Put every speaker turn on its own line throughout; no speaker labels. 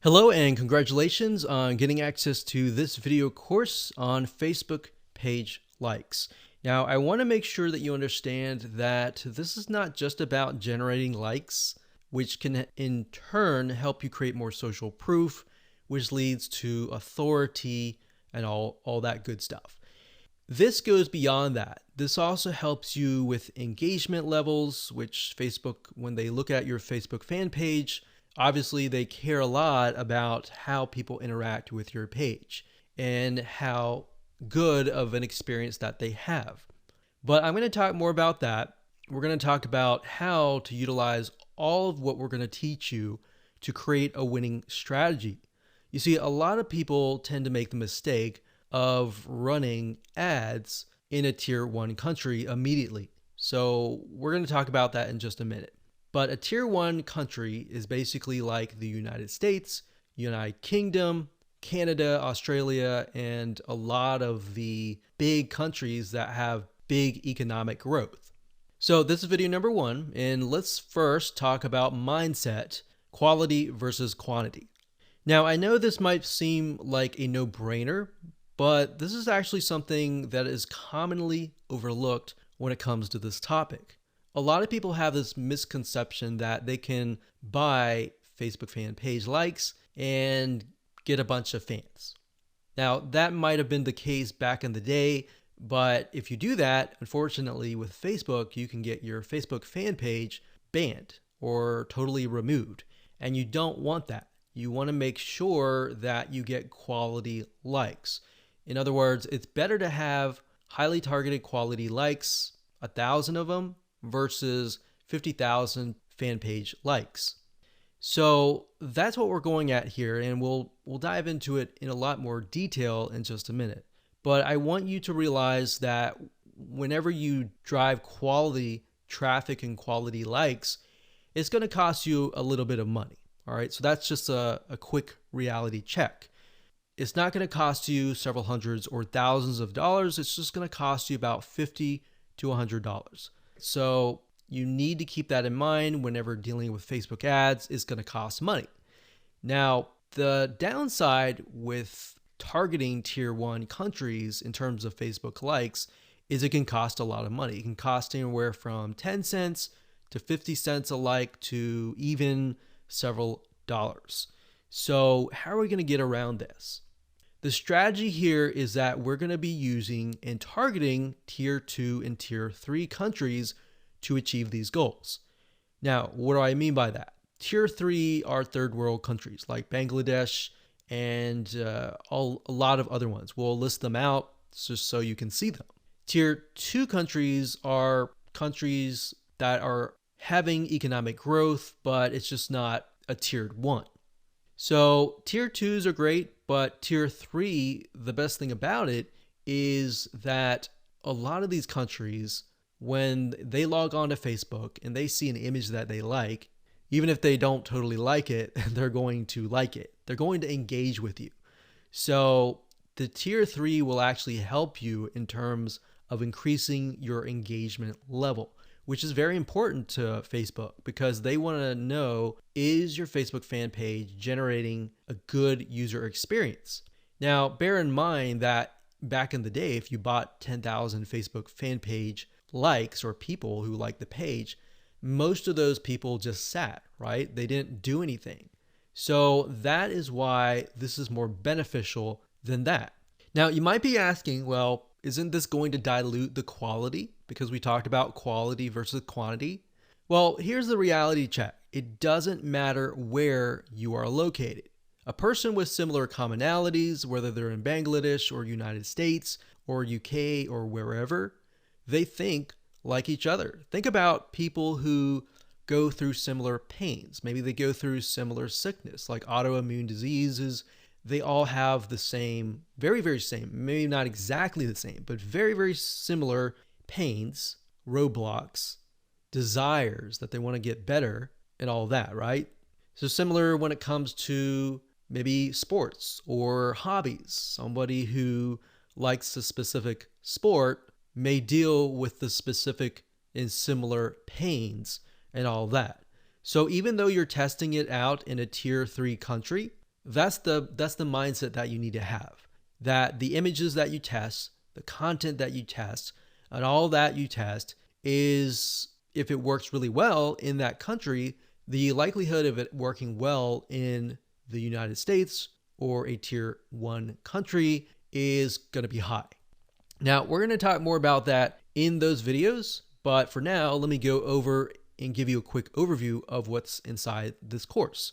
Hello and congratulations on getting access to this video course on Facebook page likes. Now, I want to make sure that you understand that this is not just about generating likes, which can in turn help you create more social proof, which leads to authority and all that good stuff. This goes beyond that. This also helps you with engagement levels, which Facebook, when they look at your Facebook fan page, obviously they care a lot about how people interact with your page and how good of an experience that they have. But I'm going to talk more about that. We're going to talk about how to utilize all of what we're going to teach you to create a winning strategy. You see, a lot of people tend to make the mistake of running ads in a tier 1 country immediately. So we're going to talk about that in just a minute. But a tier 1 country is basically like the United States, United Kingdom, Canada, Australia, and a lot of the big countries that have big economic growth. So this is video number 1, and let's first talk about mindset, quality versus quantity. Now, I know this might seem like a no-brainer, but this is actually something that is commonly overlooked when it comes to this topic. A lot of people have this misconception that they can buy Facebook fan page likes and get a bunch of fans. Now, that might have been the case back in the day, but if you do that, unfortunately with Facebook, you can get your Facebook fan page banned or totally removed. And you don't want that. You want to make sure that you get quality likes. In other words, it's better to have highly targeted quality likes, 1,000 of them, versus 50,000 fan page likes. So that's what we're going at here, and we'll dive into it in a lot more detail in just a minute. But I want you to realize that whenever you drive quality traffic and quality likes, it's going to cost you a little bit of money. All right, so that's just a quick reality check. It's not going to cost you several hundreds or thousands of dollars. It's just going to cost you about $50 to $100. So you need to keep that in mind whenever dealing with Facebook ads. It's going to cost money. Now, the downside with targeting tier 1 countries in terms of Facebook likes is it can cost a lot of money. It can cost anywhere from 10 cents to 50 cents a like to even several dollars. So how are we going to get around this? The strategy here is that we're going to be using and targeting tier 2 and tier 3 countries to achieve these goals. Now, what do I mean by that? Tier 3 are third world countries like Bangladesh and a lot of other ones. We'll list them out just so you can see them. Tier 2 countries are countries that are having economic growth, but it's just not a tiered 1. So tier 2s are great, but tier 3, the best thing about it is that a lot of these countries, when they log on to Facebook and they see an image that they like, even if they don't totally like it, they're going to like it. They're going to engage with you. So the tier 3 will actually help you in terms of increasing your engagement level, which is very important to Facebook because they want to know, is your Facebook fan page generating a good user experience? Now, bear in mind that back in the day, if you bought 10,000 Facebook fan page likes or people who like the page, most of those people just sat, right? They didn't do anything. So that is why this is more beneficial than that. Now, you might be asking, well, isn't this going to dilute the quality? Because we talked about quality versus quantity. Well, here's the reality check. It doesn't matter where you are located. A person with similar commonalities, whether they're in Bangladesh or United States or UK or wherever, they think like each other. Think about people who go through similar pains. Maybe they go through similar sickness, like autoimmune diseases. They all have the same, very, very same, maybe not exactly the same, but very, very similar pains, roadblocks, desires that they want to get better and all that, right? So similar when it comes to maybe sports or hobbies. Somebody who likes a specific sport may deal with the specific and similar pains and all that. So even though you're testing it out in a tier 3 country, That's the mindset that you need to have. That the images that you test, the content that you test, and all that you test is, if it works really well in that country, the likelihood of it working well in the United States or a tier 1 country is going to be high. Now, we're going to talk more about that in those videos, but for now, let me go over and give you a quick overview of what's inside this course.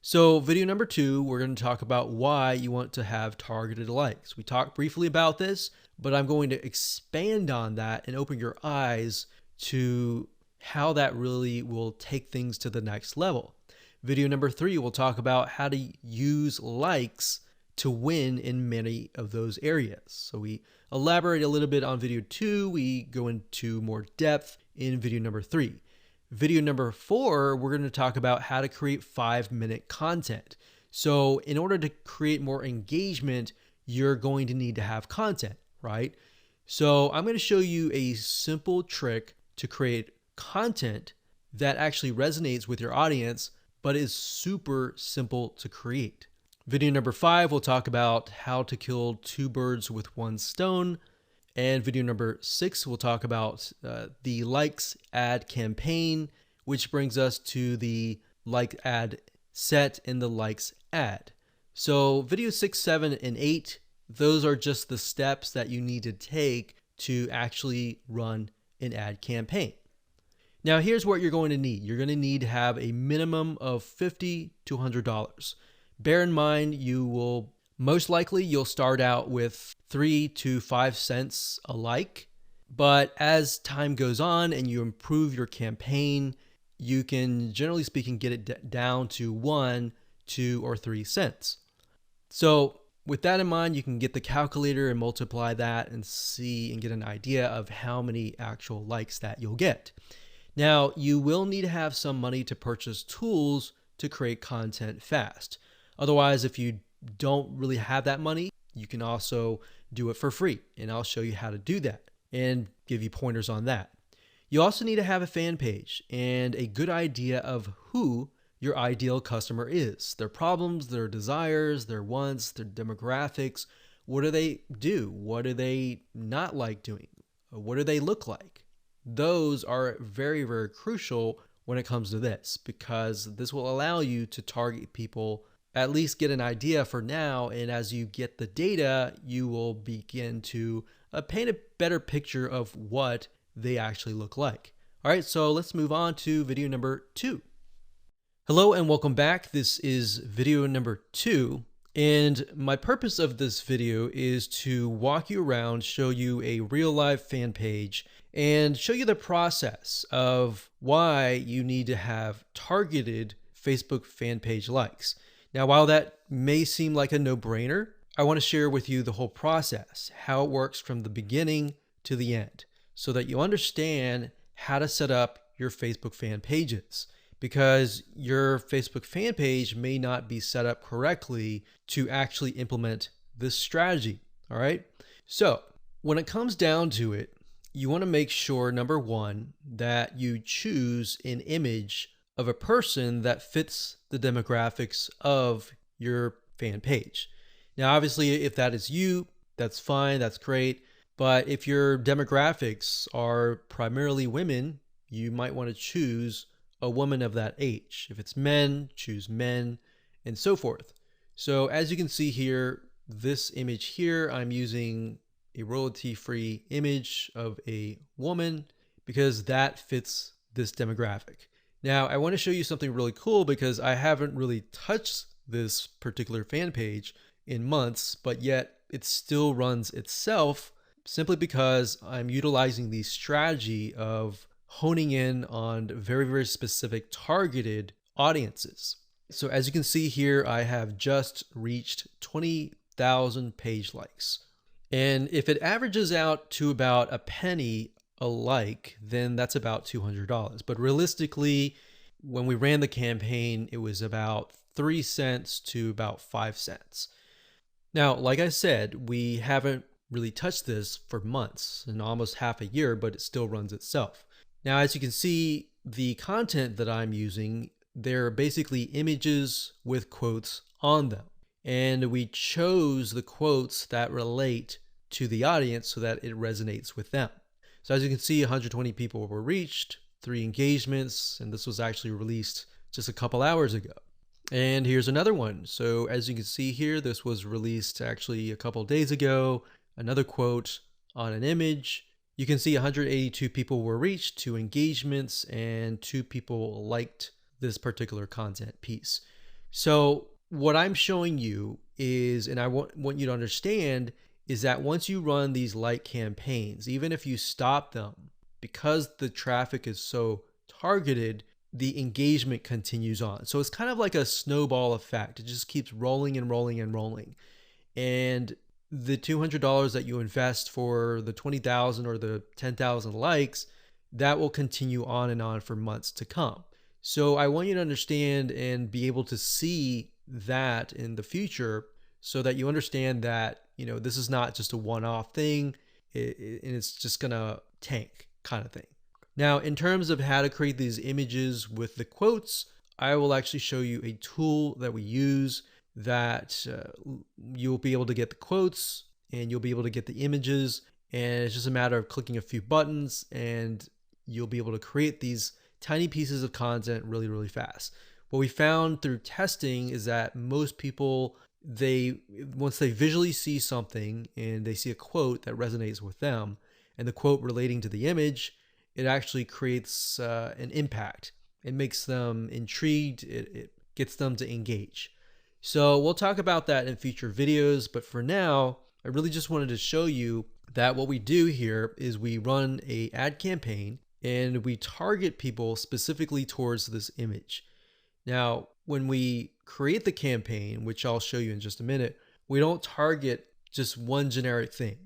So video number 2, we're going to talk about why you want to have targeted likes. We talked briefly about this, but I'm going to expand on that and open your eyes to how that really will take things to the next level. Video number 3, we'll talk about how to use likes to win in many of those areas. So we elaborate a little bit on video 2. We go into more depth in video number 3. Video number 4, we're going to talk about how to create 5-minute content. So in order to create more engagement, you're going to need to have content, right? So I'm going to show you a simple trick to create content that actually resonates with your audience, but is super simple to create. Video number 5, we'll talk about how to kill 2 birds with 1 stone. And video number 6, we'll talk about the likes ad campaign, which brings us to the like ad set and the likes ad. So video 6, 7, and 8, those are just the steps that you need to take to actually run an ad campaign. Now, here's what you're going to need. You're going to need to have a minimum of $50 to $100. Bear in mind, you'll start out with 3 to 5 cents a like, but as time goes on and you improve your campaign, you can, generally speaking, get it down to 1, 2, or 3 cents. So with that in mind, you can get the calculator and multiply that and see and get an idea of how many actual likes that you'll get. Now, you will need to have some money to purchase tools to create content fast. Otherwise, if you don't really have that money, you can also do it for free. And I'll show you how to do that and give you pointers on that. You also need to have a fan page and a good idea of who your ideal customer is, their problems, their desires, their wants, their demographics. What do they do? What do they not like doing? What do they look like? Those are very, very crucial when it comes to this, because this will allow you to target people, at least get an idea for now. And as you get the data, you will begin to paint a better picture of what they actually look like. All right, so let's move on to video number 2. Hello and welcome back. This is video number 2. And my purpose of this video is to walk you around, show you a real life fan page, and show you the process of why you need to have targeted Facebook fan page likes. Now, while that may seem like a no-brainer, I want to share with you the whole process, how it works from the beginning to the end, so that you understand how to set up your Facebook fan pages. Because your Facebook fan page may not be set up correctly to actually implement this strategy. All right. So when it comes down to it, you want to make sure, number 1, that you choose an image of a person that fits the demographics of your fan page. Now, obviously, if that is you, that's fine. That's great. But if your demographics are primarily women, you might want to choose a woman of that age. If it's men, choose men, and so forth. So as you can see here, this image here, I'm using a royalty-free image of a woman because that fits this demographic. Now, I want to show you something really cool because I haven't really touched this particular fan page in months, but yet it still runs itself simply because I'm utilizing the strategy of honing in on very, very specific targeted audiences. So as you can see here, I have just reached 20,000 page likes. And if it averages out to about a penny a like, then that's about $200. But realistically, when we ran the campaign, it was about 3 cents to about 5 cents. Now, like I said, we haven't really touched this for months and almost half a year, but it still runs itself. Now, as you can see, the content that I'm using they're basically images with quotes on them. And we chose the quotes that relate to the audience so that it resonates with them. So as you can see, 120 people were reached, 3 engagements, and this was actually released just a couple hours ago. And here's another one. So as you can see here, this was released actually a couple days ago. Another quote on an image. You can see 182 people were reached, 2 engagements, and 2 people liked this particular content piece. So what I'm showing you is, and I want you to understand, is that once you run these like campaigns, even if you stop them, because the traffic is so targeted, the engagement continues on. So it's kind of like a snowball effect. It just keeps rolling and rolling and rolling. And the $200 that you invest for the 20,000 or the 10,000 likes, that will continue on and on for months to come. So I want you to understand and be able to see that in the future so that you understand that, this is not just a one-off thing and it's just gonna tank kind of thing. Now, in terms of how to create these images with the quotes, I will actually show you a tool that we use that you'll be able to get the quotes and you'll be able to get the images, and it's just a matter of clicking a few buttons and you'll be able to create these tiny pieces of content really, really fast. What we found through testing is that most people, once they visually see something and they see a quote that resonates with them and the quote relating to the image, it actually creates an impact. It makes them intrigued. It gets them to engage. So we'll talk about that in future videos, but for now, I really just wanted to show you that what we do here is we run an ad campaign and we target people specifically towards this image. Now, when we create the campaign, which I'll show you in just a minute, we don't target just one generic thing.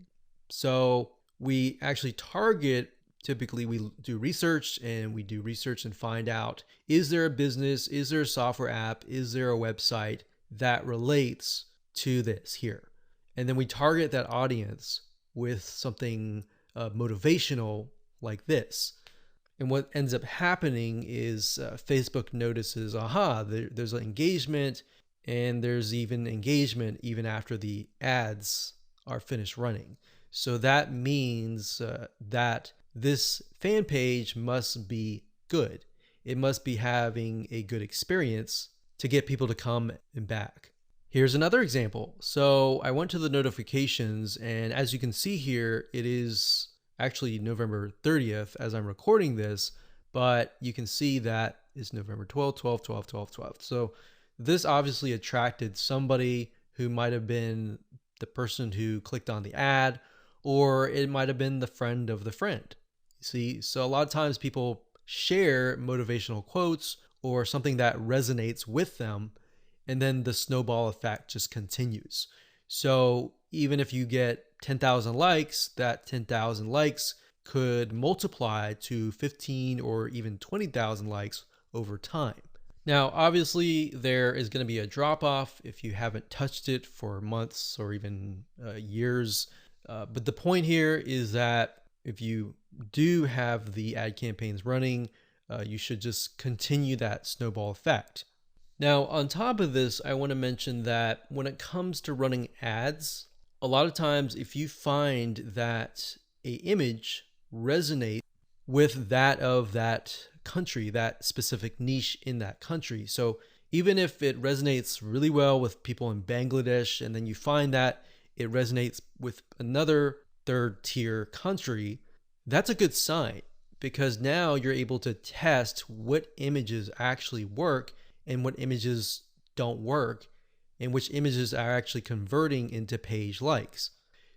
So we actually target, typically we do research and find out, is there a business, is there a software app, is there a website that relates to this here? And then we target that audience with something motivational like this. And what ends up happening is Facebook notices, there's an engagement, and there's even engagement even after the ads are finished running. So that means that this fan page must be good. It must be having a good experience to get people to come and back. Here's another example. So I went to the notifications, and as you can see here, it is actually November 30th as I'm recording this, but you can see that it's November 12th, 12th, 12th, 12th, 12th. So this obviously attracted somebody who might have been the person who clicked on the ad, or it might have been the friend of the friend. See, so a lot of times people share motivational quotes or something that resonates with them, and then the snowball effect just continues. So even if you get 10,000 likes, that 10,000 likes could multiply to 15 or even 20,000 likes over time. Now, obviously, there is going to be a drop off if you haven't touched it for months or even years. But the point here is that if you do have the ad campaigns running, you should just continue that snowball effect. Now, on top of this, I want to mention that when it comes to running ads, a lot of times if you find that an image resonates with that of that country, that specific niche in that country. So even if it resonates really well with people in Bangladesh, and then you find that it resonates with another third tier country, that's a good sign, because now you're able to test what images actually work and what images don't work, and which images are actually converting into page likes.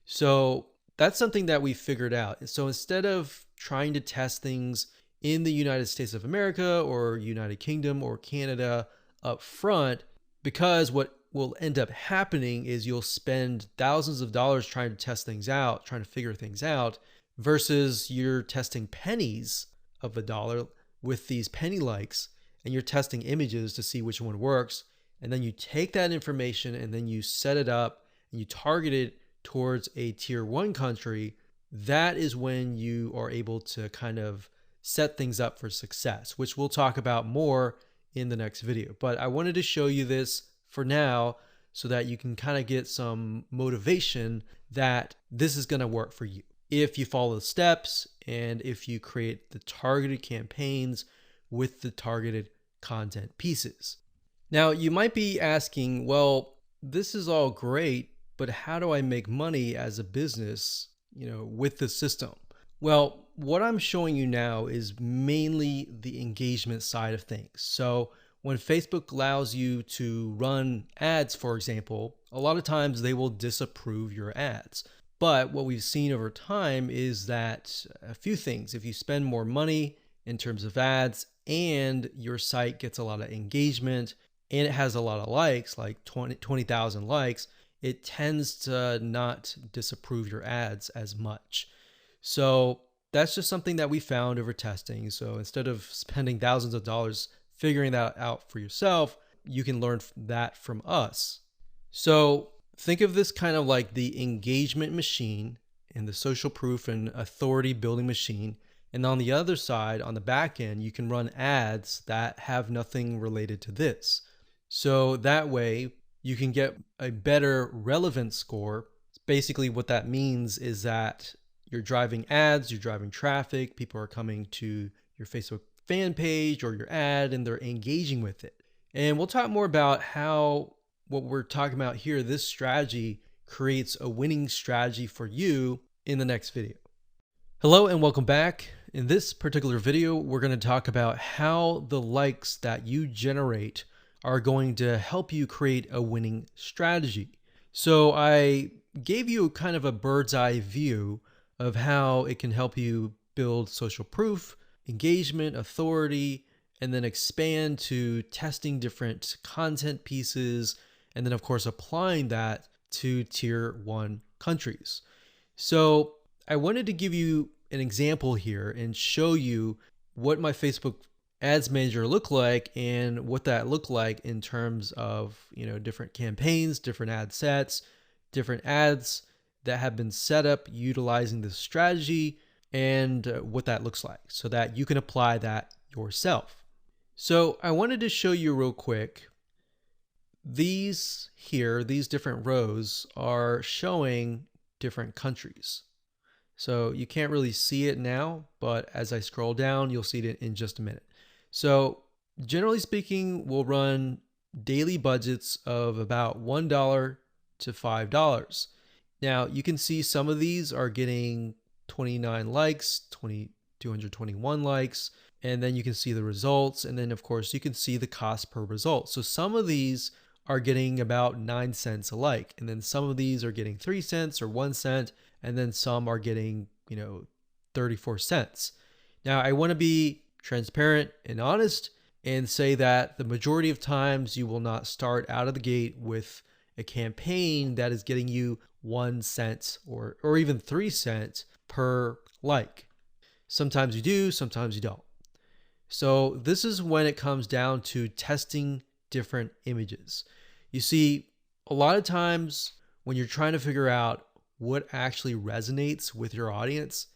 So that's something that we figured out. So instead of trying to test things in the United States of America or United Kingdom or Canada up front, because what will end up happening is you'll spend thousands of dollars trying to test things out, trying to figure things out, versus you're testing pennies of a dollar with these penny likes, and you're testing images to see which one works. And then you take that information and then you set it up and you target it towards a tier 1 country. That is when you are able to kind of set things up for success, which we'll talk about more in the next video. But I wanted to show you this for now so that you can kind of get some motivation that this is going to work for you if you follow the steps and if you create the targeted campaigns with the targeted content pieces. Now, you might be asking, well, this is all great, but how do I make money as a business, with the system? Well, what I'm showing you now is mainly the engagement side of things. So when Facebook allows you to run ads, for example, a lot of times they will disapprove your ads. But what we've seen over time is that a few things, if you spend more money in terms of ads and your site gets a lot of engagement and it has a lot of likes, like 20,000 likes, it tends to not disapprove your ads as much. So that's just something that we found over testing. So instead of spending thousands of dollars figuring that out for yourself, you can learn that from us. So think of this kind of like the engagement machine and the social proof and authority building machine. And on the other side, on the back end, you can run ads that have nothing related to this. So that way you can get a better relevance score. Basically what that means is that you're driving ads, you're driving traffic, people are coming to your Facebook fan page or your ad and they're engaging with it. And we'll talk more about how what we're talking about here, this strategy creates a winning strategy for you in the next video. Hello and welcome back. In this particular video, we're going to talk about how the likes that you generate are going to help you create a winning strategy. So I gave you kind of a bird's eye view of how it can help you build social proof, engagement, authority, and then expand to testing different content pieces, and then of course applying that to tier 1 countries. So I wanted to give you an example here and show you what my Facebook ads manager looked like and what that looked like in terms of different campaigns, different ad sets, different ads that have been set up utilizing this strategy, and what that looks like so that you can apply that yourself. So I wanted to show you real quick. These different rows are showing different countries. So you can't really see it now, but as I scroll down, you'll see it in just a minute. So generally speaking, we'll run daily budgets of about $1 to $5. Now you can see some of these are getting 29 likes, 221 likes, and then you can see the results. And then of course you can see the cost per result. So some of these are getting about 9 cents a like. And then some of these are getting 3 cents or 1 cent. And then some are getting, 34 cents. Now I want to be transparent and honest and say that the majority of times you will not start out of the gate with a campaign that is getting you 1 cent or even 3 cents per like. Sometimes you do, sometimes you don't. So this is when it comes down to testing different images. You see, a lot of times when you're trying to figure out what actually resonates with your audience,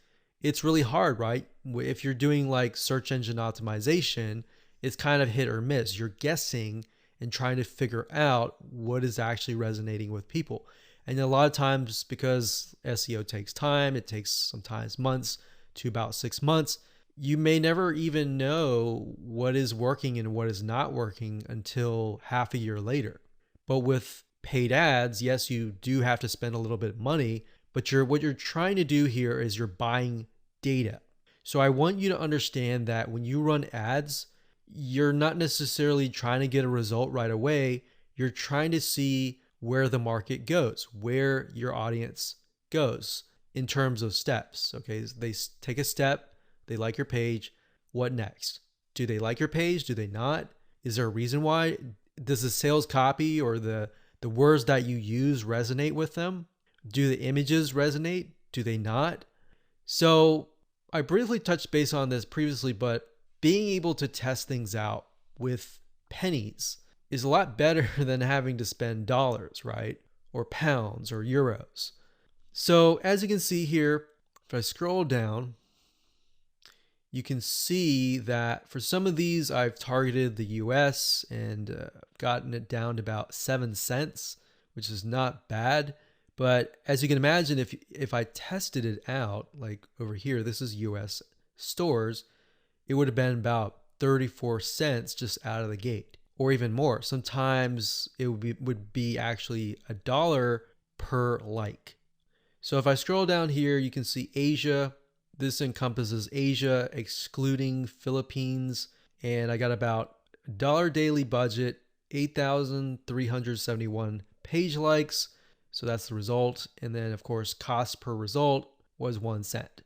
it's really hard, right? If you're doing like search engine optimization, it's kind of hit or miss. You're guessing and trying to figure out what is actually resonating with people. And a lot of times, because SEO takes time, it takes sometimes months to about 6 months, you may never even know what is working and what is not working until half a year later. But with paid ads, yes, you do have to spend a little bit of money, but what you're trying to do here is you're buying data. So I want you to understand that when you run ads, you're not necessarily trying to get a result right away. You're trying to see where the market goes, where your audience goes in terms of steps. Okay, they take a step, they like your page. What next? Do they like your page? Do they not? Is there a reason why? Does the sales copy or the words that you use resonate with them? Do the images resonate? Do they not? So I briefly touched base on this previously, but being able to test things out with pennies is a lot better than having to spend dollars, right? Or pounds or euros. So as you can see here, if I scroll down, you can see that for some of these, I've targeted the US and gotten it down to about 7 cents, which is not bad. But as you can imagine, if I tested it out, like over here, this is US stores, it would have been about 34 cents just out of the gate, or even more. Sometimes it would be actually $1 per like. So if I scroll down here, you can see Asia. This encompasses Asia, excluding Philippines. And I got about $1 daily budget, 8,371 page likes. So that's the result. And then, of course, cost per result was 1 cent.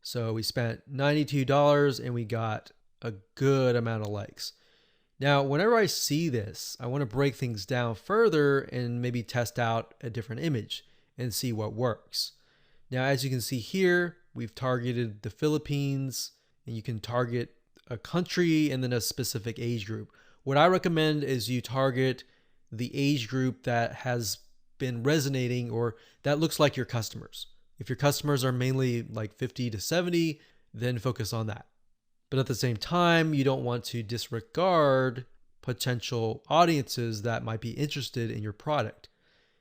So we spent $92 and we got a good amount of likes. Now, whenever I see this, I want to break things down further and maybe test out a different image and see what works. Now, as you can see here, we've targeted the Philippines, and you can target a country and then a specific age group. What I recommend is you target the age group that has been resonating or that looks like your customers. If your customers are mainly like 50 to 70, then focus on that. But at the same time, you don't want to disregard potential audiences that might be interested in your product.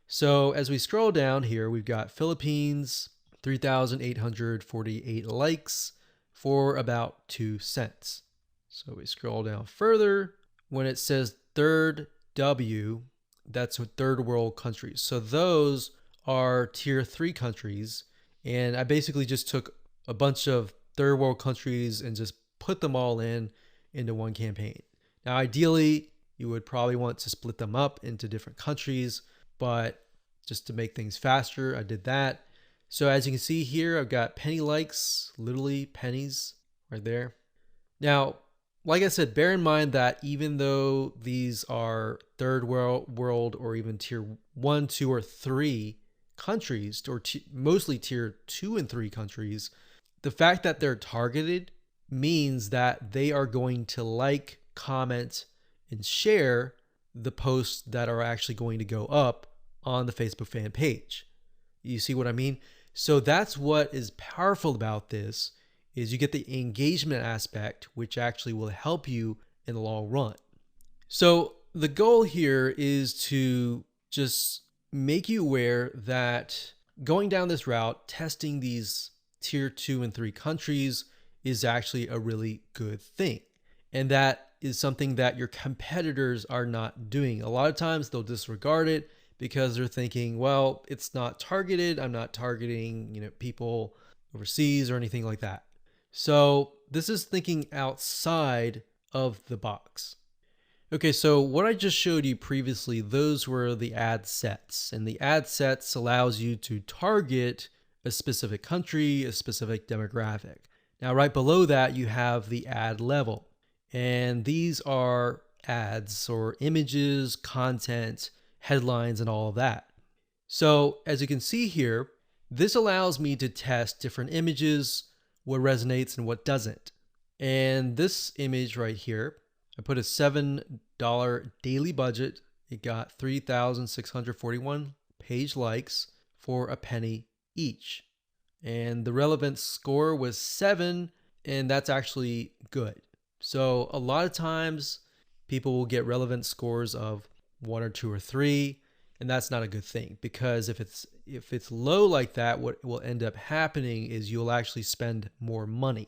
So as we scroll down here, we've got Philippines, 3,848 likes for about 2 cents. So we scroll down further. When it says third W, that's third world countries. So those are tier 3 countries. And I basically just took a bunch of third world countries and just put them all into one campaign. Now, ideally, you would probably want to split them up into different countries, but just to make things faster, I did that. So as you can see here, I've got penny likes, literally pennies right there. Now, like I said, bear in mind that even though these are third world or even tier 1, 2, or 3 countries, or mostly tier 2 and 3 countries, the fact that they're targeted means that they are going to like, comment, and share the posts that are actually going to go up on the Facebook fan page. You see what I mean? So that's what is powerful about this, is you get the engagement aspect, which actually will help you in the long run. So the goal here is to just make you aware that going down this route, testing these tier 2 and 3 countries is actually a really good thing. And that is something that your competitors are not doing. A lot of times they'll disregard it because they're thinking, well, it's not targeted. I'm not targeting, people overseas or anything like that. So this is thinking outside of the box. Okay, so what I just showed you previously, those were the ad sets. And the ad sets allows you to target a specific country, a specific demographic. Now, right below that, you have the ad level. And these are ads or images, content, headlines, and all of that. So as you can see here, this allows me to test different images, what resonates and what doesn't. And this image right here, I put a $7 daily budget. It got 3,641 page likes for a penny each. And the relevance score was 7, and that's actually good. So a lot of times people will get relevance scores of 1 or 2 or 3, and that's not a good thing, because if it's low like that, what will end up happening is you'll actually spend more money.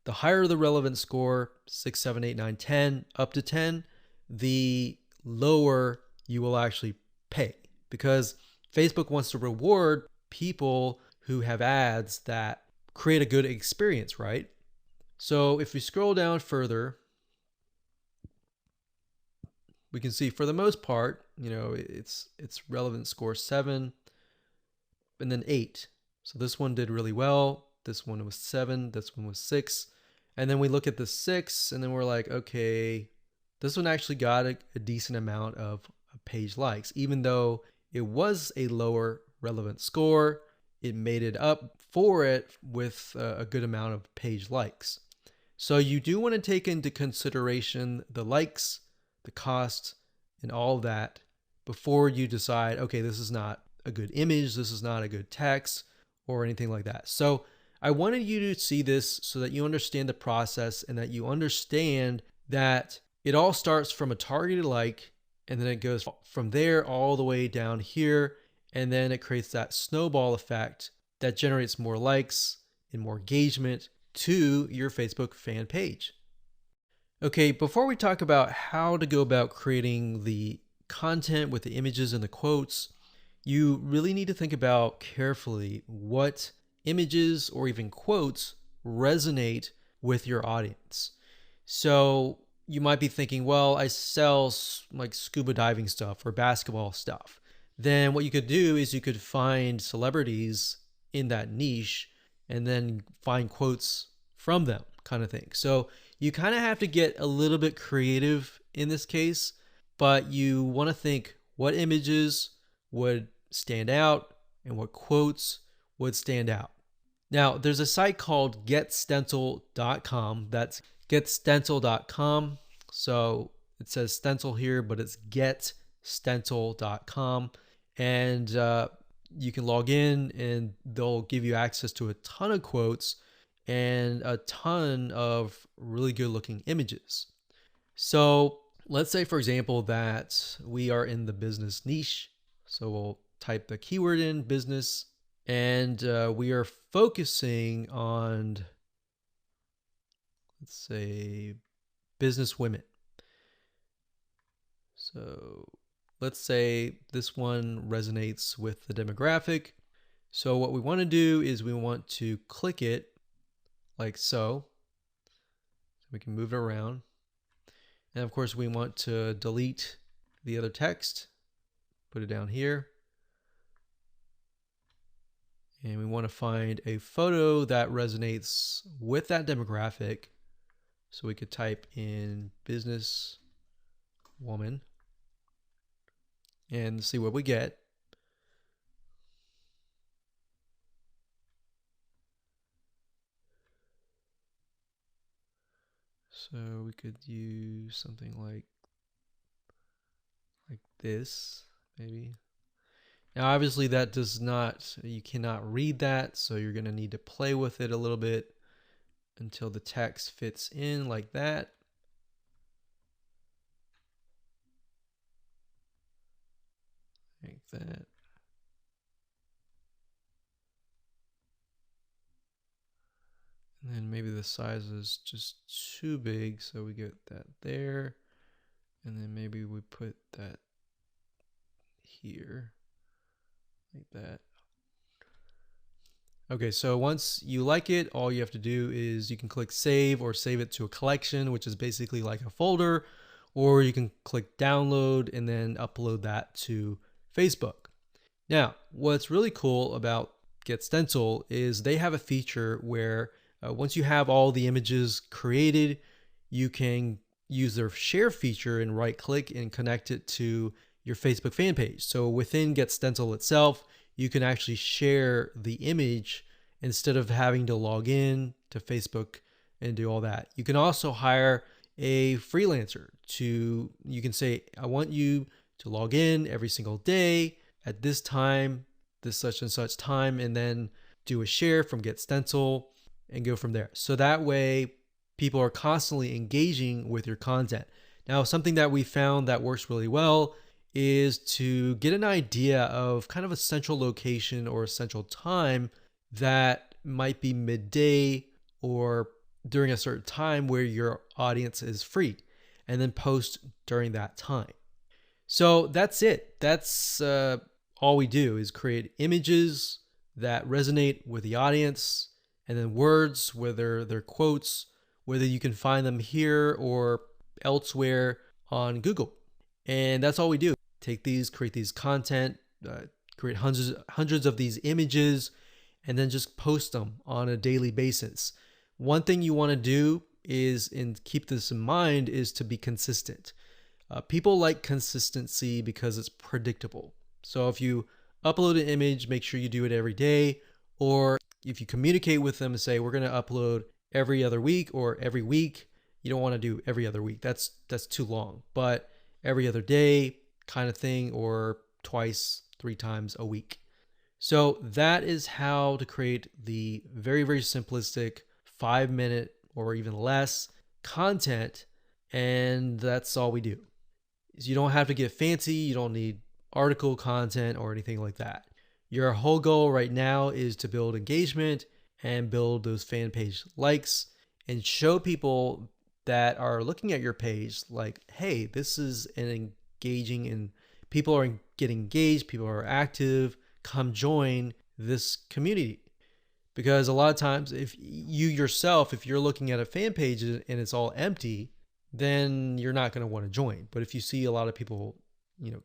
The higher the relevance score, 6, 7, 8, 9, 10, up to 10, the lower you will actually pay, because Facebook wants to reward people who have ads that create a good experience, right? So if we scroll down further, we can see for the most part, it's relevant score 7 and then 8. So this one did really well. This one was 7. This one was 6. And then we look at the 6 and then we're like, okay, this one actually got a decent amount of page likes. Even though it was a lower relevant score, it made it up for it with a good amount of page likes. So you do want to take into consideration the likes, the cost, and all of that before you decide, okay, this is not a good image, this is not a good text, or anything like that. So I wanted you to see this so that you understand the process and that you understand that it all starts from a targeted like, and then it goes from there all the way down here. And then it creates that snowball effect that generates more likes and more engagement to your Facebook fan page. Okay, before we talk about how to go about creating the content with the images and the quotes, you really need to think about carefully what images or even quotes resonate with your audience. So you might be thinking, well, I sell like scuba diving stuff or basketball stuff. Then what you could do is you could find celebrities in that niche and then find quotes from them, kind of thing. So you kind of have to get a little bit creative in this case, but you want to think what images would stand out and what quotes would stand out. Now, there's a site called getstencil.com. That's getstencil.com. So it says stencil here, but it's getstencil.com. And you can log in and they'll give you access to a ton of quotes and a ton of really good looking images. So let's say, for example, that we are in the business niche. So we'll type the keyword in business, and we are focusing on, let's say, business women. So let's say this one resonates with the demographic. So what we want to do is we want to click it like so. We can move it around. And of course, we want to delete the other text, put it down here. And we want to find a photo that resonates with that demographic. So we could type in business woman and see what we get. So we could use something like this, maybe. Now, obviously that does not, you cannot read that. So you're going to need to play with it a little bit until the text fits in like that. Like that. And then maybe the size is just too big, so we get that there. And then maybe we put that here, like that. Okay, so once you like it, all you have to do is you can click save or save it to a collection, which is basically like a folder, or you can click download and then upload that to Facebook. Now, what's really cool about GetStencil is they have a feature where once you have all the images created, you can use their share feature and right click and connect it to your Facebook fan page. So within GetStencil itself, you can actually share the image instead of having to log in to Facebook and do all that. You can also hire a freelancer you can say, I want you to log in every single day at this time, this such and such time, and then do a share from GetStencil and go from there. So that way people are constantly engaging with your content. Now, something that we found that works really well is to get an idea of kind of a central location or a central time that might be midday or during a certain time where your audience is free, and then post during that time. So that's it. That's all we do is create images that resonate with the audience, and then words, whether they're quotes, whether you can find them here or elsewhere on Google. And that's all we do. Take these, create these content, create hundreds of these images, and then just post them on a daily basis. One thing you want to do is, and keep this in mind, is to be consistent. People like consistency because it's predictable. So if you upload an image, make sure you do it every day. Or if you communicate with them and say, we're going to upload every other week or every week, you don't want to do every other week. That's too long. But every other day kind of thing, or twice, 3 times a week. So that is how to create the very, very simplistic 5 minute or even less content. And that's all we do. You don't have to get fancy. You don't need article content or anything like that. Your whole goal right now is to build engagement and build those fan page likes and show people that are looking at your page like, hey, this is an engaging and people are getting engaged, people are active, come join this community. Because a lot of times if you yourself, if you're looking at a fan page and it's all empty, then you're not going to want to join. But if you see a lot of people,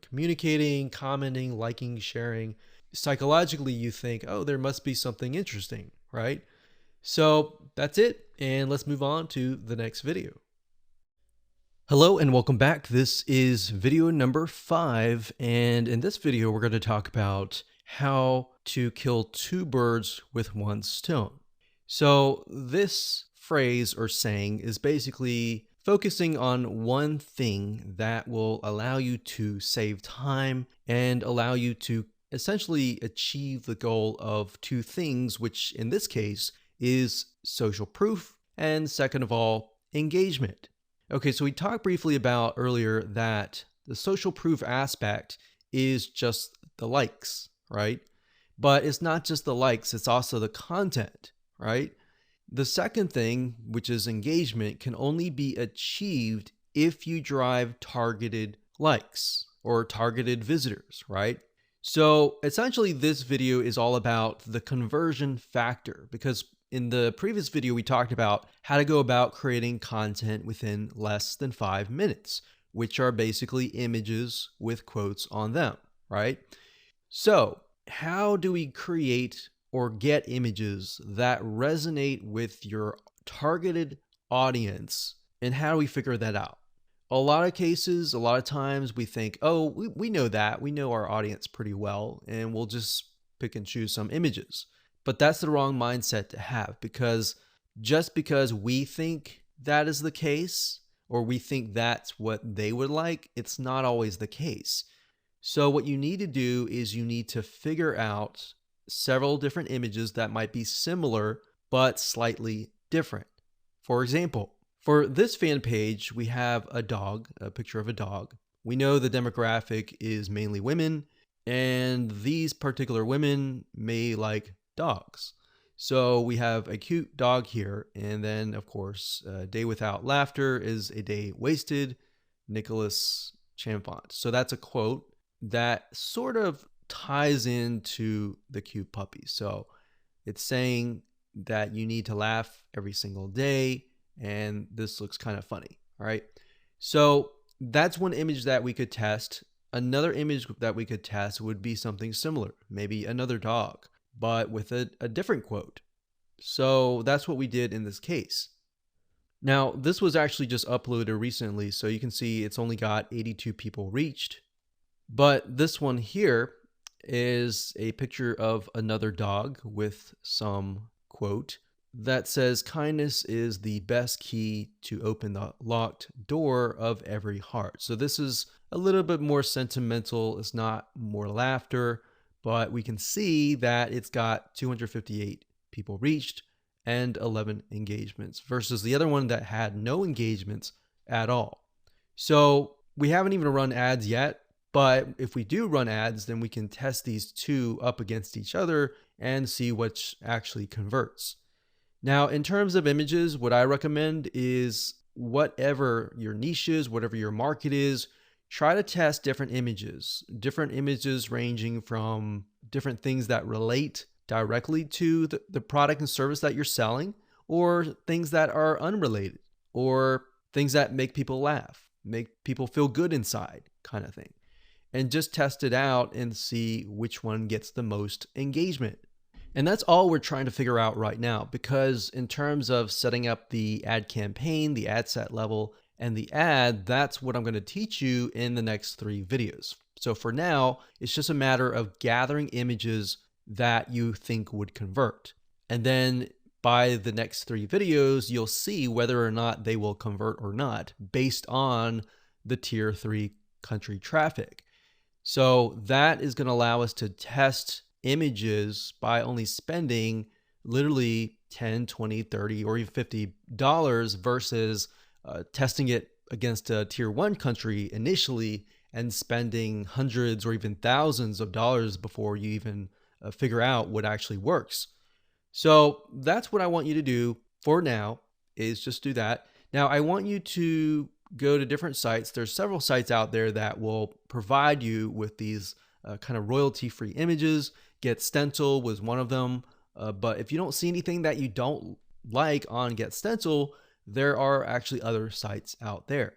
communicating, commenting, liking, sharing, psychologically you think, oh, there must be something interesting, right? So that's it. And let's move on to the next video. Hello and welcome back. This is video number 5. And in this video, we're going to talk about how to kill 2 birds with 1 stone. So this phrase or saying is basically focusing on one thing that will allow you to save time and allow you to essentially achieve the goal of 2 things, which in this case is social proof and, second of all, engagement. Okay, so we talked briefly about earlier that the social proof aspect is just the likes, right? But it's not just the likes, it's also the content, right? The second thing, which is engagement, can only be achieved if you drive targeted likes or targeted visitors, right? So essentially this video is all about the conversion factor, because in the previous video, we talked about how to go about creating content within less than 5 minutes, which are basically images with quotes on them, right? So how do we create or get images that resonate with your targeted audience, and how do we figure that out? A lot of cases, a lot of times we think, oh, we know that. We know our audience pretty well, and we'll just pick and choose some images. But that's the wrong mindset to have, because just because we think that is the case, or we think that's what they would like, it's not always the case. So what you need to do is you need to figure out several different images that might be similar, but slightly different. For example, for this fan page, we have a dog, a picture of a dog. We know the demographic is mainly women, and these particular women may like dogs. So we have a cute dog here, and then of course, a day without laughter is a day wasted, Nicholas Chamfont. So that's a quote that sort of ties into the cute puppy. So it's saying that you need to laugh every single day, and this looks kind of funny, all right? So that's one image that we could test. Another image that we could test would be something similar, maybe another dog, but with a different quote. So that's what we did in this case. Now, this was actually just uploaded recently, so you can see it's only got 82 people reached. But this one here is a picture of another dog with some quote that says, kindness is the best key to open the locked door of every heart. So this is a little bit more sentimental. It's not more laughter, but we can see that it's got 258 people reached and 11 engagements versus the other one that had no engagements at all. So we haven't even run ads yet, but if we do run ads, then we can test these 2 up against each other and see which actually converts. Now, in terms of images, what I recommend is whatever your niche is, whatever your market is, try to test different images ranging from different things that relate directly to the product and service that you're selling, or things that are unrelated, or things that make people laugh, make people feel good inside kind of thing. And just test it out and see which one gets the most engagement. And that's all we're trying to figure out right now, because in terms of setting up the ad campaign, the ad set level, and the ad, that's what I'm going to teach you in the next 3 videos. So for now, it's just a matter of gathering images that you think would convert. And then by the next 3 videos, you'll see whether or not they will convert or not based on the tier 3 country traffic. So that is going to allow us to test images by only spending literally 10, 20, 30, or even $50 versus testing it against a tier one country initially and spending hundreds or even thousands of dollars before you even figure out what actually works. So that's what I want you to do for now, is just do that. Now I want you to go to different sites. There's several sites out there that will provide you with these kind of royalty-free images. Get Stencil was one of them. But if you don't see anything that you don't like on Get Stencil, there are actually other sites out there.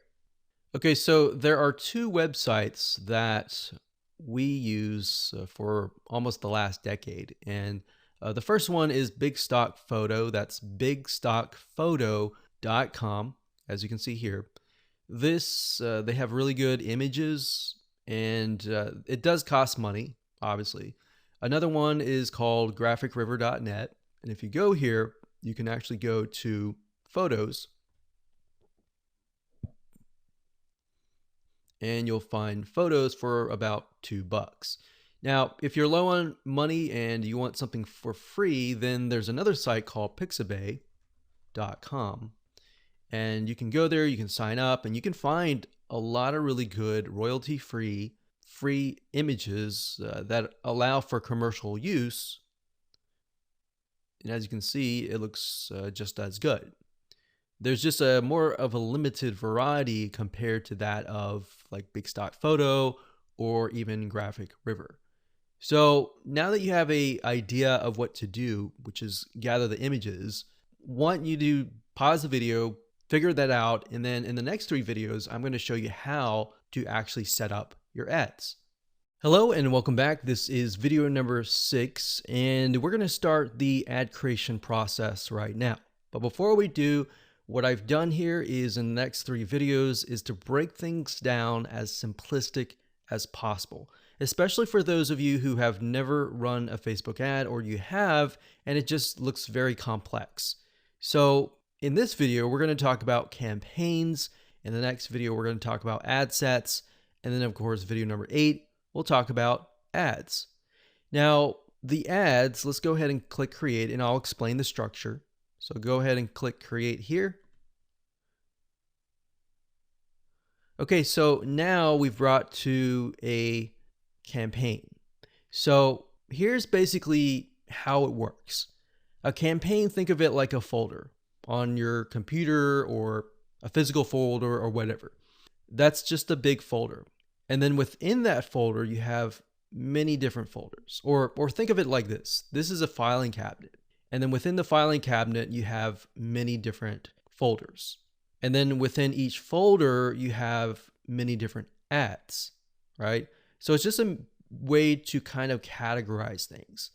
Okay, so there are two websites that we use for almost the last decade. And the first one is Big Stock Photo. That's bigstockphoto.com, as you can see here. This, they have really good images, and it does cost money, obviously. Another one is called graphicriver.net. And if you go here, you can actually go to Photos, and you'll find photos for about $2. Now, if you're low on money and you want something for free, then there's another site called pixabay.com. And you can go there, you can sign up, and you can find a lot of really good royalty-free images that allow for commercial use. And as you can see, it looks just as good. There's just a more of a limited variety compared to that of like Big Stock Photo or even Graphic River. So now that you have an idea of what to do, which is gather the images, want you to pause the video, figure that out, and then in the next 3 videos, I'm going to show you how to actually set up your ads. Hello and welcome back. This is video number 6, and we're going to start the ad creation process right now. But before we do, what I've done here is in the next 3 videos is to break things down as simplistic as possible, especially for those of you who have never run a Facebook ad, or you have and it just looks very complex. So in this video, we're going to talk about campaigns. In the next video, we're going to talk about ad sets. And then of course, video number 8, we'll talk about ads. Now the ads, let's go ahead and click create, and I'll explain the structure. So go ahead and click create here. Okay, so now we've brought to a campaign. So here's basically how it works. A campaign, think of it like a folder on your computer or a physical folder or whatever. That's just a big folder. And then within that folder, you have many different folders. Or think of it like this. This is a filing cabinet. And then within the filing cabinet, you have many different folders. And then within each folder, you have many different ads, right? So it's just a way to kind of categorize things.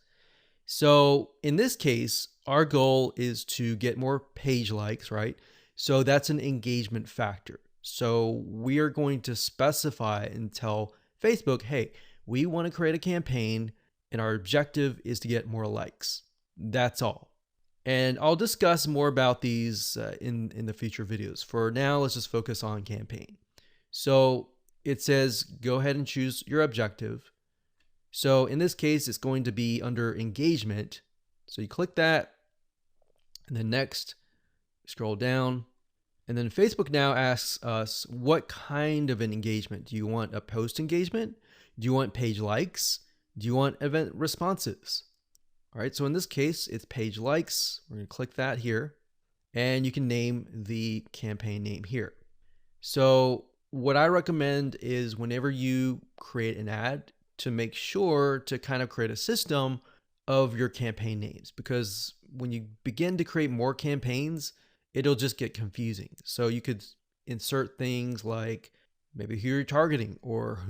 So in this case, our goal is to get more page likes, right? So that's an engagement factor. So we are going to specify and tell Facebook, hey, we want to create a campaign and our objective is to get more likes. That's all. And I'll discuss more about these in the future videos. For now, let's just focus on campaign. So it says, go ahead and choose your objective. So in this case, it's going to be under engagement. So you click that, and then next, scroll down. And then Facebook now asks us, what kind of an engagement? Do you want a post engagement? Do you want page likes? Do you want event responses? All right, so in this case, it's page likes. We're going to click that here, and you can name the campaign name here. So what I recommend is whenever you create an ad, to make sure to kind of create a system of your campaign names, because when you begin to create more campaigns, it'll just get confusing. So you could insert things like maybe who you're targeting or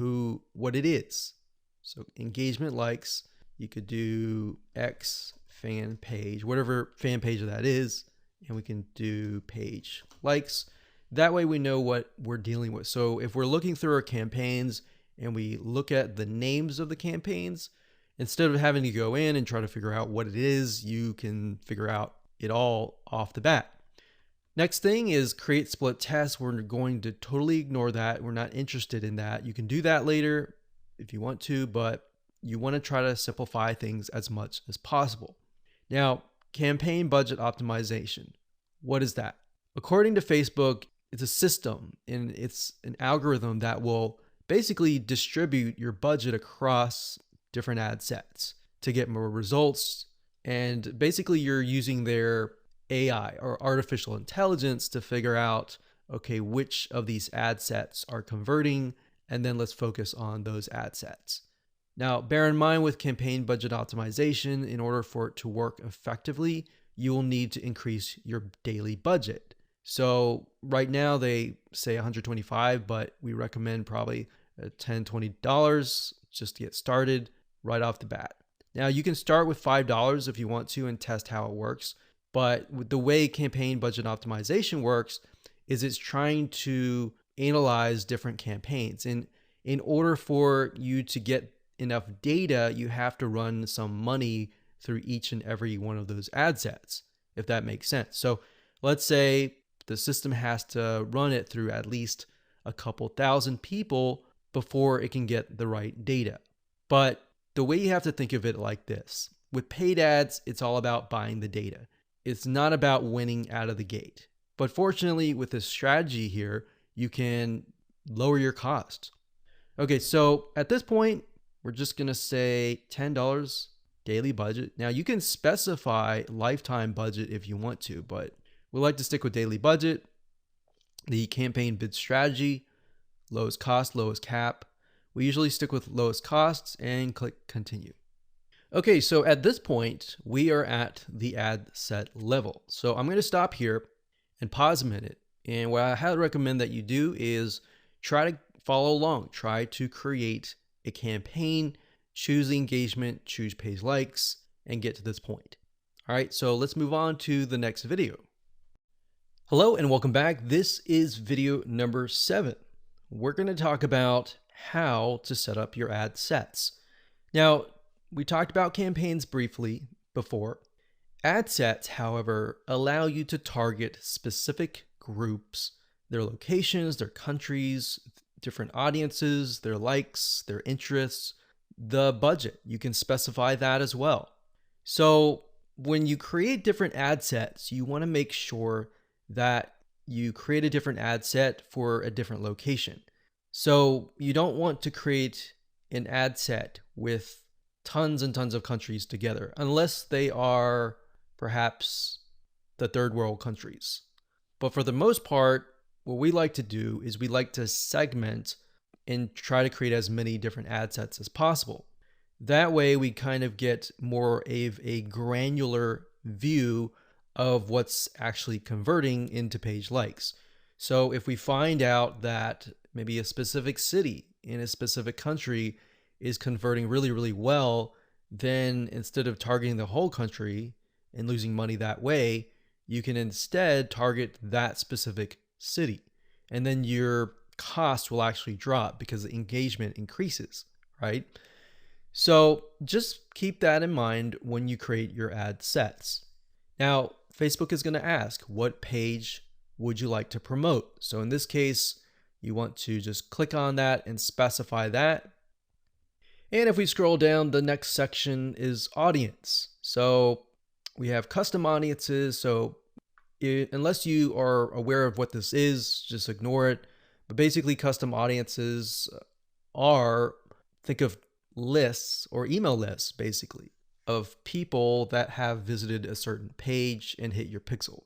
what it is. So engagement likes. You could do X fan page, whatever fan page that is, and we can do page likes. That way we know what we're dealing with. So if we're looking through our campaigns and we look at the names of the campaigns, instead of having to go in and try to figure out what it is, you can figure out it all off the bat. Next thing is create split tests. We're going to totally ignore that. We're not interested in that. You can do that later if you want to, but you want to try to simplify things as much as possible. Now, campaign budget optimization. What is that? According to Facebook, it's a system and it's an algorithm that will basically distribute your budget across different ad sets to get more results. And basically, you're using their AI or artificial intelligence to figure out, okay, which of these ad sets are converting, and then let's focus on those ad sets. Now, bear in mind with campaign budget optimization, in order for it to work effectively, you will need to increase your daily budget. So right now they say 125, but we recommend probably $10, $20 just to get started right off the bat. Now you can start with $5 if you want to and test how it works. But the way campaign budget optimization works is it's trying to analyze different campaigns. And in order for you to get enough data, you have to run some money through each and every one of those ad sets, if that makes sense. So let's say the system has to run it through at least a couple thousand people before it can get the right data. But the way you have to think of it like this, with paid ads, it's all about buying the data. It's not about winning out of the gate. But fortunately, with this strategy here, you can lower your costs. Okay, so at this point, we're just going to say $10 daily budget. Now, you can specify lifetime budget if you want to, but we like to stick with daily budget. The campaign bid strategy, lowest cost, lowest cap. We usually stick with lowest costs and click continue. Okay, so at this point, we are at the ad set level. So I'm going to stop here and pause a minute. And what I highly recommend that you do is try to follow along. Try to create a campaign, choose the engagement, choose page likes, and get to this point. All right, so let's move on to the next video. Hello and welcome back. This is video number 7. We're going to talk about how to set up your ad sets. Now, we talked about campaigns briefly before. Ad sets, however, allow you to target specific groups, their locations, their countries, different audiences, their likes, their interests, the budget. You can specify that as well. So when you create different ad sets, you want to make sure that you create a different ad set for a different location. So you don't want to create an ad set with tons and tons of countries together, unless they are perhaps the third world countries. But for the most part, what we like to do is we like to segment and try to create as many different ad sets as possible. That way we kind of get more of a granular view of what's actually converting into page likes. So if we find out that maybe a specific city in a specific country is converting really, really well, then instead of targeting the whole country and losing money that way, you can instead target that specific city. And then your cost will actually drop because the engagement increases, right? So just keep that in mind when you create your ad sets. Now, Facebook is going to ask, what page would you like to promote? So in this case, you want to just click on that and specify that. And if we scroll down, the next section is audience. So we have custom audiences. So unless you are aware of what this is, just ignore it. But basically custom audiences are, think of lists or email lists basically of people that have visited a certain page and hit your pixel.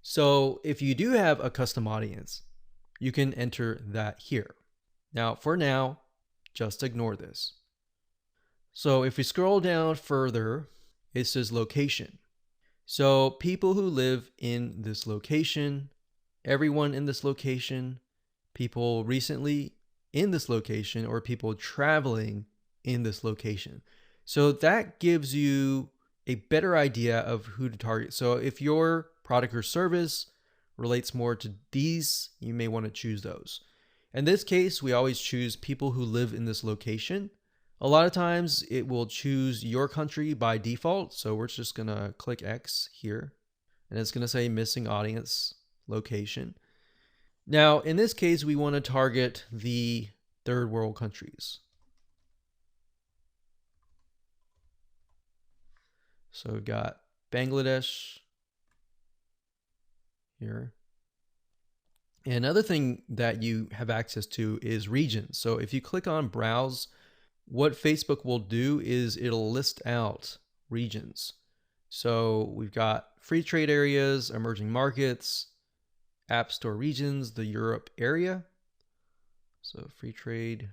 So if you do have a custom audience, you can enter that here. Now, for now, just ignore this. So if we scroll down further, it says location. So people who live in this location, everyone in this location, people recently in this location, or people traveling in this location. So that gives you a better idea of who to target. So if your product or service relates more to these, you may want to choose those. In this case, we always choose people who live in this location. A lot of times it will choose your country by default. So we're just going to click X here and it's going to say missing audience location. Now, in this case, we want to target the third world countries. So we've got Bangladesh here. And another thing that you have access to is regions. So if you click on browse, what Facebook will do is it'll list out regions. So we've got free trade areas, emerging markets, app store regions, the Europe area. So free trade,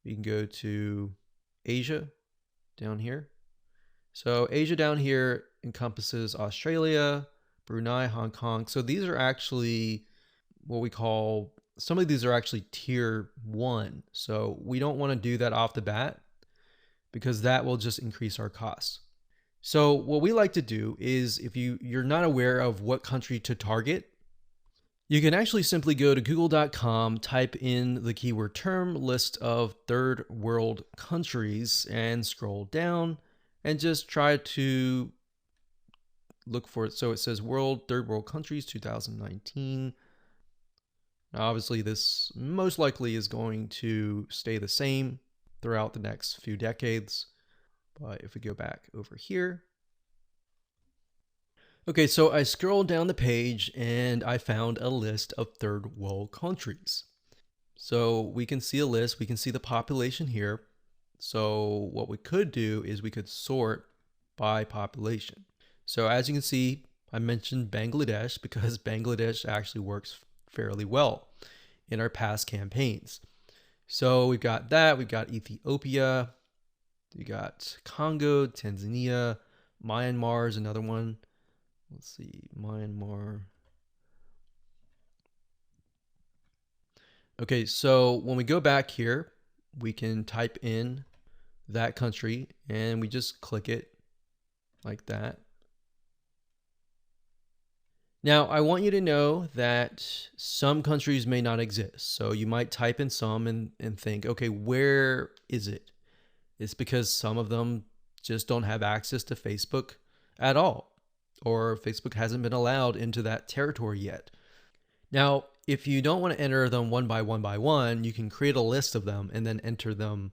we can go to Asia down here. So Asia down here encompasses Australia, Brunei, Hong Kong. So these are actually what we call, some of these are actually tier 1. So we don't want to do that off the bat because that will just increase our costs. So what we like to do is, if you're not aware of what country to target, you can actually simply go to google.com, type in the keyword term list of third world countries, and scroll down and just try to look for it. So it says third world countries 2019. Now, obviously, this most likely is going to stay the same throughout the next few decades. But if we go back over here. Okay, so I scrolled down the page and I found a list of third world countries. So we can see a list, we can see the population here. So what we could do is we could sort by population. So as you can see, I mentioned Bangladesh because Bangladesh actually works fairly well in our past campaigns. So we've got that, we've got Ethiopia, we got Congo, Tanzania, Myanmar is another one. Let's see, Myanmar. Okay, so when we go back here, we can type in that country and we just click it like that. Now, I want you to know that some countries may not exist. So you might type in some and think, okay, where is it? It's because some of them just don't have access to Facebook at all, or Facebook hasn't been allowed into that territory yet. Now, if you don't want to enter them one by one, you can create a list of them and then enter them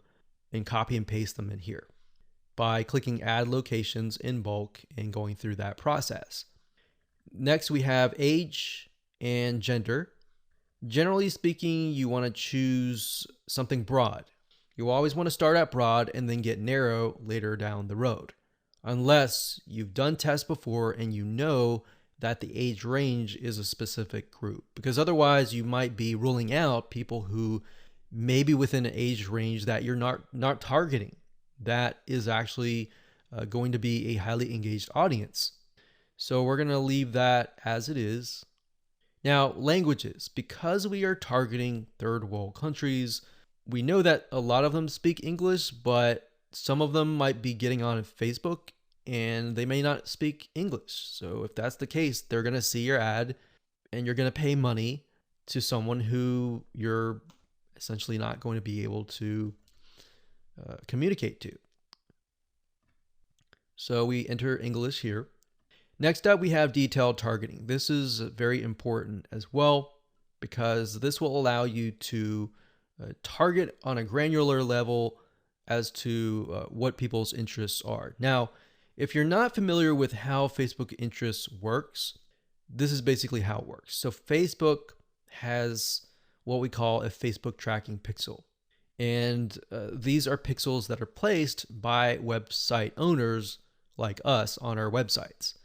and copy and paste them in here by clicking add locations in bulk and going through that process. Next, we have age and gender. Generally speaking, you want to choose something broad. You always want to start at broad and then get narrow later down the road, unless you've done tests before and you know that the age range is a specific group, because otherwise you might be ruling out people who may be within an age range that you're not targeting. That is actually going to be a highly engaged audience. So we're going to leave that as it is. Now, languages. Because we are targeting third world countries, we know that a lot of them speak English, but some of them might be getting on Facebook and they may not speak English. So if that's the case, they're going to see your ad and you're going to pay money to someone who you're essentially not going to be able to communicate to. So we enter English here. Next up, we have detailed targeting. This is very important as well because this will allow you to target on a granular level as to what people's interests are. Now, if you're not familiar with how Facebook interests works, this is basically how it works. So Facebook has what we call a Facebook tracking pixel. And these are pixels that are placed by website owners like us on our websites.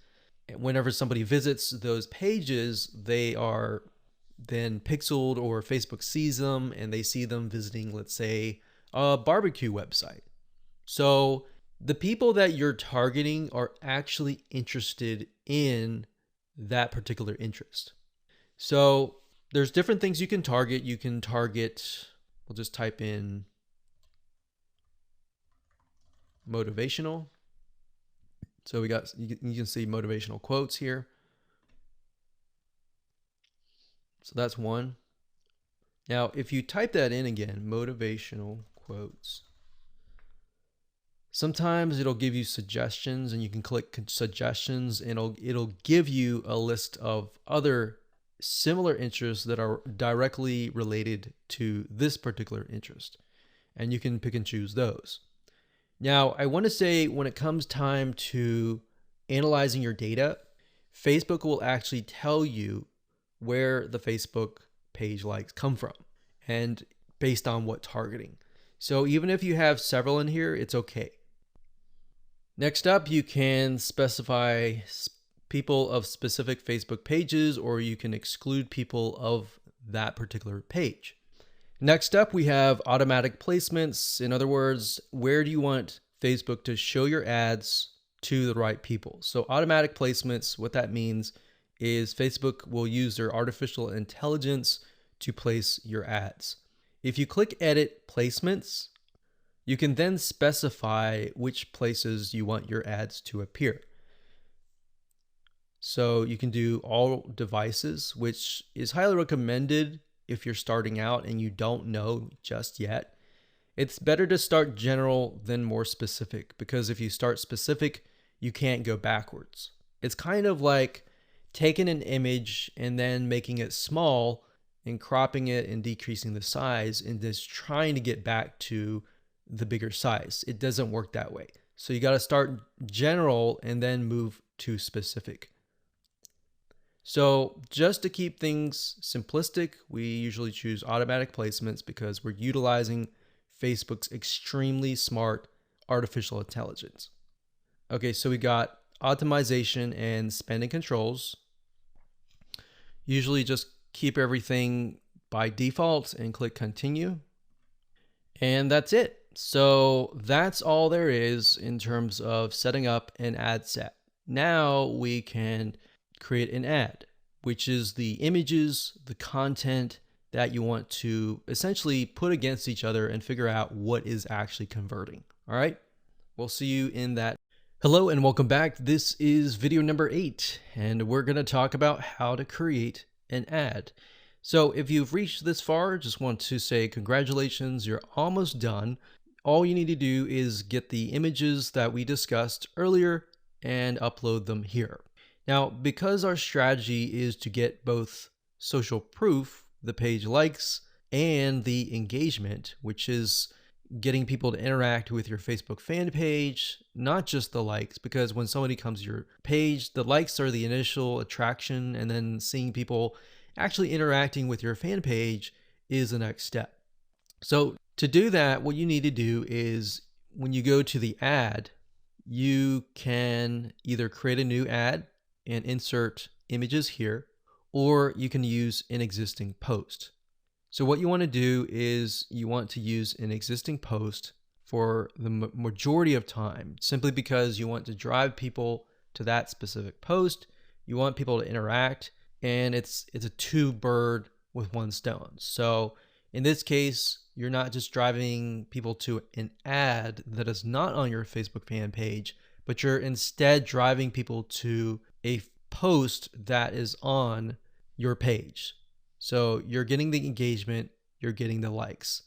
And whenever somebody visits those pages, they are then pixeled, or Facebook sees them and they see them visiting, let's say, a barbecue website. So the people that you're targeting are actually interested in that particular interest. So there's different things you can target. You can target, we'll just type in motivational. So you can see motivational quotes here. So that's one. Now, if you type that in again, motivational quotes, sometimes it'll give you suggestions and you can click suggestions and it'll give you a list of other similar interests that are directly related to this particular interest. And you can pick and choose those. Now, I want to say when it comes time to analyzing your data, Facebook will actually tell you where the Facebook page likes come from and based on what targeting. So even if you have several in here, it's okay. Next up, you can specify people of specific Facebook pages, or you can exclude people of that particular page. Next up, we have automatic placements. In other words, where do you want Facebook to show your ads to the right people? So automatic placements, what that means is Facebook will use their artificial intelligence to place your ads. If you click Edit Placements, you can then specify which places you want your ads to appear. So you can do all devices, which is highly recommended if you're starting out and you don't know just yet. It's better to start general than more specific, because if you start specific, you can't go backwards. It's kind of like taking an image and then making it small and cropping it and decreasing the size and just trying to get back to the bigger size. It doesn't work that way. So you got to start general and then move to specific. So just to keep things simplistic, we usually choose automatic placements because we're utilizing Facebook's extremely smart artificial intelligence. Okay, so we got optimization and spending controls. Usually just keep everything by default and click continue. And that's it. So that's all there is in terms of setting up an ad set. Now we can create an ad, which is the images, the content that you want to essentially put against each other and figure out what is actually converting. All right, we'll see you in that. Hello and welcome back. This is video number 8, and we're going to talk about how to create an ad. So if you've reached this far, just want to say congratulations, you're almost done. All you need to do is get the images that we discussed earlier and upload them here. Now, because our strategy is to get both social proof, the page likes, and the engagement, which is getting people to interact with your Facebook fan page, not just the likes, because when somebody comes to your page, the likes are the initial attraction, and then seeing people actually interacting with your fan page is the next step. So to do that, what you need to do is when you go to the ad, you can either create a new ad and insert images here, or you can use an existing post. So what you want to do is you want to use an existing post for the majority of time, simply because you want to drive people to that specific post. You want people to interact, and it's a two bird with one stone. So in this case, you're not just driving people to an ad that is not on your Facebook fan page, but you're instead driving people to a post that is on your page. So you're getting the engagement, you're getting the likes.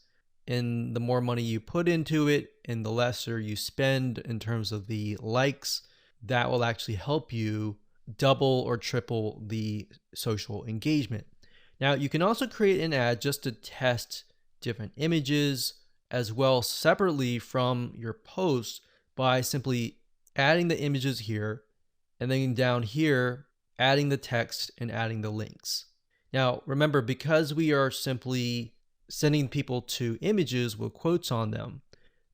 And the more money you put into it and the lesser you spend in terms of the likes, that will actually help you double or triple the social engagement. Now, you can also create an ad just to test different images as well separately from your post by simply adding the images here, and then down here, adding the text and adding the links. Now, remember, because we are simply sending people to images with quotes on them,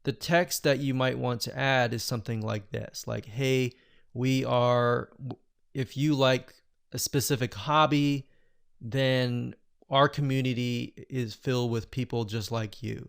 the text that you might want to add is something like this, like, hey, if you like a specific hobby, then our community is filled with people just like you,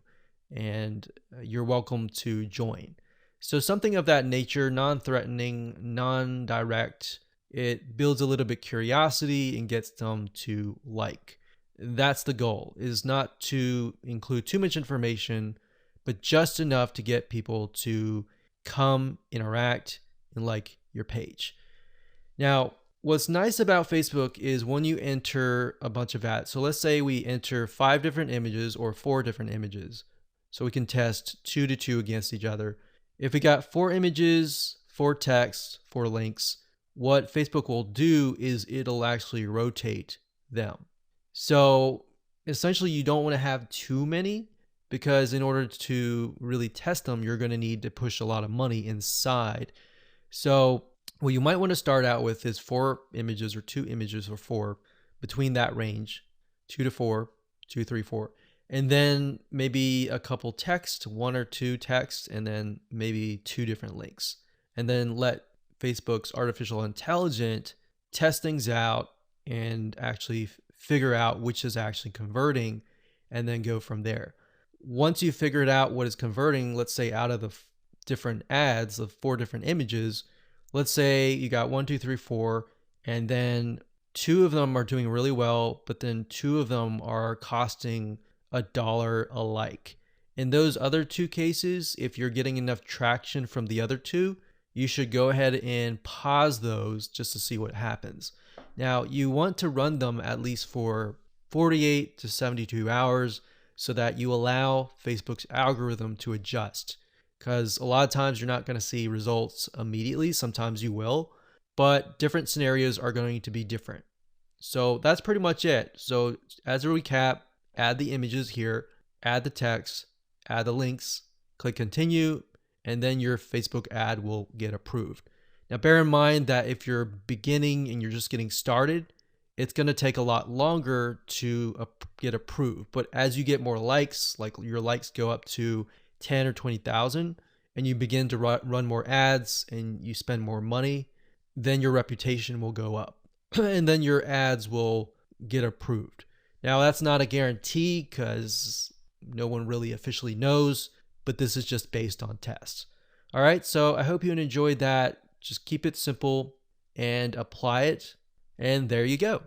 and you're welcome to join. So something of that nature, non-threatening, non-direct. It builds a little bit curiosity and gets them to like. That's the goal, is not to include too much information, but just enough to get people to come, interact, and like your page. Now, what's nice about Facebook is when you enter a bunch of ads. So let's say we enter 5 different images or 4 different images. So we can test 2 to 2 against each other. If we got 4 images, 4 texts, 4 links, what Facebook will do is it'll actually rotate them. So essentially you don't want to have too many, because in order to really test them, you're going to need to push a lot of money inside. So What you might want to start out with is 4 images or 2 images or 4, between that range, 2 to 4, 2, 3, 4. And then maybe a couple text, 1 or 2 texts, and then maybe 2 different links. And then let Facebook's artificial intelligence test things out and actually figure out which is actually converting, and then go from there. Once you figured out what is converting, let's say out of the different ads of 4 different images, let's say you got 1, 2, 3, 4, and then 2 of them are doing really well, but then 2 of them are costing $1 a like. In those other 2 cases, if you're getting enough traction from the other 2, you should go ahead and pause those just to see what happens. Now, you want to run them at least for 48 to 72 hours so that you allow Facebook's algorithm to adjust. Because a lot of times you're not going to see results immediately. Sometimes you will, but different scenarios are going to be different. So that's pretty much it. So as a recap, add the images here, add the text, add the links, click continue, and then your Facebook ad will get approved. Now bear in mind that if you're beginning and you're just getting started, it's going to take a lot longer to get approved. But as you get more likes, like your likes go up to 10 or 20,000, and you begin to run more ads and you spend more money, then your reputation will go up and then your ads will get approved. Now that's not a guarantee because no one really officially knows, but this is just based on tests. All right, so I hope you enjoyed that. Just keep it simple and apply it, and there you go.